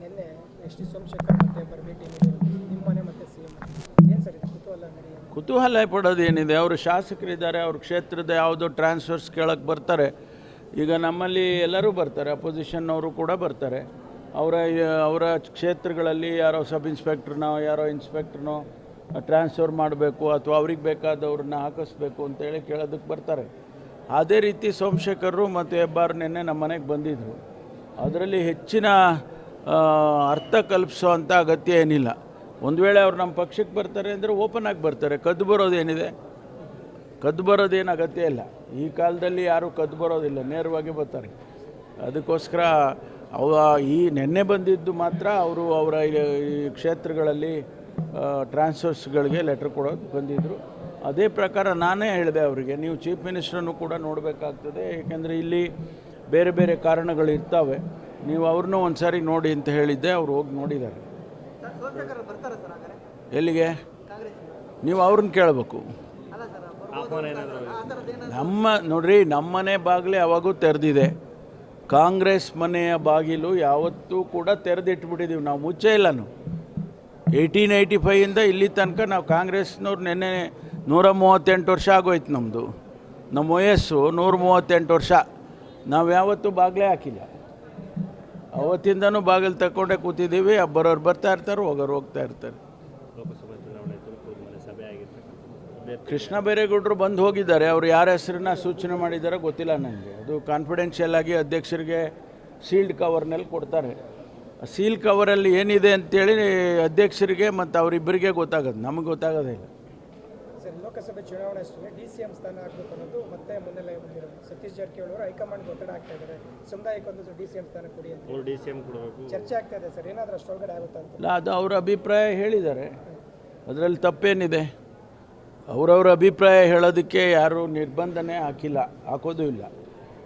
ನಿನ್ನೆ S T Somashekar ಮತ್ತೆ ಭೇಟಿ ನಿಮ್ಮ ಮನೆ ಮತ್ತೆ ಸಿಎಂ ಏನು ಸರ್ ಇದು ಕುತೂಹಲ ಪಡೋದೇನಿದೆ? ಅವರು ಶಾಸಕರಿದ್ದಾರೆ, ಅವ್ರ ಕ್ಷೇತ್ರದ ಯಾವುದೋ ಟ್ರಾನ್ಸ್ಫರ್ಸ್ ಕೇಳಕ್ಕೆ ಬರ್ತಾರೆ. ಈಗ ನಮ್ಮಲ್ಲಿ ಎಲ್ಲರೂ ಬರ್ತಾರೆ, ಅಪೋಸಿಷನ್ನವರು ಕೂಡ ಬರ್ತಾರೆ. ಅವರ ಕ್ಷೇತ್ರಗಳಲ್ಲಿ ಯಾರೋ ಸಬ್ ಇನ್ಸ್ಪೆಕ್ಟ್ರನೋ ಯಾರೋ ಇನ್ಸ್ಪೆಕ್ಟ್ರನೋ ಟ್ರಾನ್ಸ್ಫರ್ ಮಾಡಬೇಕು ಅಥವಾ ಅವ್ರಿಗೆ ಬೇಕಾದವ್ರನ್ನ ಹಾಕಿಸ್ಬೇಕು ಅಂತೇಳಿ ಕೇಳೋದಕ್ಕೆ ಬರ್ತಾರೆ. ಅದೇ ರೀತಿ ಸೋಮಶೇಖರರು ಮತ್ತು ಹೆಬ್ಬಾರ್ ನಿನ್ನೆ ನಮ್ಮ ಮನೆಗೆ ಬಂದಿದ್ದರು. ಅದರಲ್ಲಿ ಹೆಚ್ಚಿನ ಅರ್ಥ ಕಲ್ಪಿಸೋ ಅಂಥ ಅಗತ್ಯ ಏನಿಲ್ಲ. ಒಂದು ವೇಳೆ ಅವ್ರು ನಮ್ಮ ಪಕ್ಷಕ್ಕೆ ಬರ್ತಾರೆ ಅಂದರೆ ಓಪನ್ ಆಗಿ ಬರ್ತಾರೆ. ಕದ್ದು ಬರೋದೇನಿದೆ? ಕದ್ದು ಬರೋದೇನು ಅಗತ್ಯ ಇಲ್ಲ. ಈ ಕಾಲದಲ್ಲಿ ಯಾರೂ ಕದ್ದು ಬರೋದಿಲ್ಲ, ನೇರವಾಗಿ ಬರ್ತಾರೆ. ಅದಕ್ಕೋಸ್ಕರ ಈ ನೆನ್ನೆ ಬಂದಿದ್ದು ಮಾತ್ರ ಅವರ ಈ ಕ್ಷೇತ್ರಗಳಲ್ಲಿ ಟ್ರಾನ್ಸ್ಫರ್ಸ್ಗಳಿಗೆ ಲೆಟ್ರ್ ಕೊಡೋದು ಬಂದಿದ್ದರು. ಅದೇ ಪ್ರಕಾರ ನಾನೇ ಹೇಳಿದೆ ಅವರಿಗೆ, ನೀವು ಚೀಫ್ ಮಿನಿಸ್ಟ್ರನ್ನು ಕೂಡ ನೋಡಬೇಕಾಗ್ತದೆ, ಏಕೆಂದರೆ ಇಲ್ಲಿ ಬೇರೆ ಬೇರೆ ಕಾರಣಗಳಿರ್ತವೆ, ನೀವು ಅವ್ರನ್ನೂ ಒಂದು ಸಾರಿ ನೋಡಿ ಅಂತ ಹೇಳಿದ್ದೆ. ಅವ್ರು ಹೋಗಿ ನೋಡಿದ್ದಾರೆ. ಎಲ್ಲಿಗೆ? ನೀವು ಅವ್ರನ್ನ ಕೇಳಬೇಕು. ನೋಡ್ರಿ, ನಮ್ಮನೆ ಬಾಗಿಲೇ ಯಾವಾಗೂ ತೆರೆದಿದೆ. ಕಾಂಗ್ರೆಸ್ ಮನೆಯ ಬಾಗಿಲು ಯಾವತ್ತೂ ಕೂಡ ತೆರೆದಿಟ್ಬಿಟ್ಟಿದ್ದೀವಿ ನಾವು, ಮುಚ್ಚೇ ಇಲ್ಲ. ನಾವು 1885ಇಂದ ಇಲ್ಲಿ ತನಕ ನಾವು ಕಾಂಗ್ರೆಸ್ನವ್ರು ನೆನ್ನೆ 138 ವರ್ಷ ಆಗೋಯ್ತು. ನಮ್ಮ ವಯಸ್ಸು 138 ವರ್ಷ. ನಾವು ಯಾವತ್ತೂ ಬಾಗಿಲೇ ಹಾಕಿಲ್ಲ. ಅವತ್ತಿಂದನೂ ಬಾಗಿಲು ತಗೊಂಡೇ ಕೂತಿದ್ದೀವಿ. ಬರೋರು ಬರ್ತಾ ಇರ್ತಾರೆ, ಹೋಗೋರು ಹೋಗ್ತಾ ಇರ್ತಾರೆ. ಕೃಷ್ಣ ಬೈರೇಗೌಡರು ಬಂದು ಹೋಗಿದ್ದಾರೆ. ಅವರು ಯಾರ ಹೆಸರನ್ನ ಸೂಚನೆ ಮಾಡಿದ್ದಾರೆ ಗೊತ್ತಿಲ್ಲ ನನಗೆ. ಅದು ಕಾನ್ಫಿಡೆನ್ಷಿಯಲ್ ಆಗಿ ಅಧ್ಯಕ್ಷರಿಗೆ ಸೀಲ್ಡ್ ಕವರ್ನಲ್ಲಿ ಕೊಡ್ತಾರೆ. ಸೀಲ್ ಕವರಲ್ಲಿ ಏನಿದೆ ಅಂತೇಳಿ ಅಧ್ಯಕ್ಷರಿಗೆ ಮತ್ತು ಅವರಿಬ್ಬರಿಗೆ ಗೊತ್ತಾಗೋದು, ನಮಗೆ ಗೊತ್ತಾಗೋದೇ ಇಲ್ಲ. ಸರ್, ಲೋಕಸಭೆ ಚುನಾವಣೆ ಅಷ್ಟೇ DCM ಸ್ಥಾನ ಆಗಬೇಕು ಅನ್ನೋದು ಮತ್ತೆ ಮುನ್ನೆಲೆ ಬಂದಿರೋದು. ಸತೀಶ್ ಜಾರಕಿಹೊಳಿ ಅವರು ಹೈಕಮಾಂಡ್ ಒತ್ತಡ ಆಗ್ತಾ ಇದ್ದಾರೆ, ಸಮುದಾಯಕ್ಕೊಂದು DCM ಸ್ಥಾನ ಕೊಡಿ ಅಂತ DCM ಕೊಡಬೇಕು ಚರ್ಚೆ ಆಗ್ತಾ ಇದೆ. ಸರ್, ಏನಾದರೂ ಅಷ್ಟೊಳಗಡೆ ಆಗುತ್ತಾ ಅಂತ? ಇಲ್ಲ, ಅದು ಅವರ ಅಭಿಪ್ರಾಯ ಹೇಳಿದ್ದಾರೆ, ಅದರಲ್ಲಿ ತಪ್ಪೇನಿದೆ? ಅವರವರ ಅಭಿಪ್ರಾಯ ಹೇಳೋದಕ್ಕೆ ಯಾರೂ ನಿರ್ಬಂಧನೆ ಹಾಕೋದು ಇಲ್ಲ.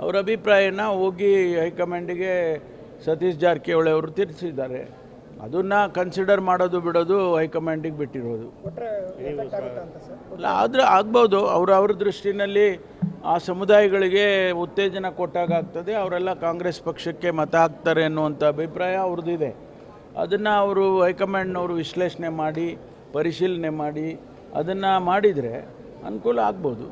ಅವರ ಅಭಿಪ್ರಾಯನ ಹೋಗಿ ಹೈಕಮಾಂಡಿಗೆ ಸತೀಶ್ ಜಾರಕಿಹೊಳಿ ಅವರು ತಿಳಿಸಿದ್ದಾರೆ. ಅದನ್ನು ಕನ್ಸಿಡರ್ ಮಾಡೋದು ಬಿಡೋದು ಹೈಕಮಾಂಡಿಗೆ ಬಿಟ್ಟಿರೋದು. ಅಲ್ಲ, ಆದರೆ ಆಗ್ಬೋದು. ಅವ್ರ ದೃಷ್ಟಿನಲ್ಲಿ ಆ ಸಮುದಾಯಗಳಿಗೆ ಉತ್ತೇಜನ ಕೊಟ್ಟಾಗ ಆಗ್ತದೆ, ಅವರೆಲ್ಲ ಕಾಂಗ್ರೆಸ್ ಪಕ್ಷಕ್ಕೆ ಮತ ಹಾಕ್ತಾರೆ ಅನ್ನುವಂಥ ಅಭಿಪ್ರಾಯ ಅವ್ರದ್ದಿದೆ. ಅದನ್ನು ಅವರು ಹೈಕಮಾಂಡ್ನವರು ವಿಶ್ಲೇಷಣೆ ಮಾಡಿ ಪರಿಶೀಲನೆ ಮಾಡಿ ಅದನ್ನು ಮಾಡಿದರೆ ಅನುಕೂಲ ಆಗ್ಬೋದು.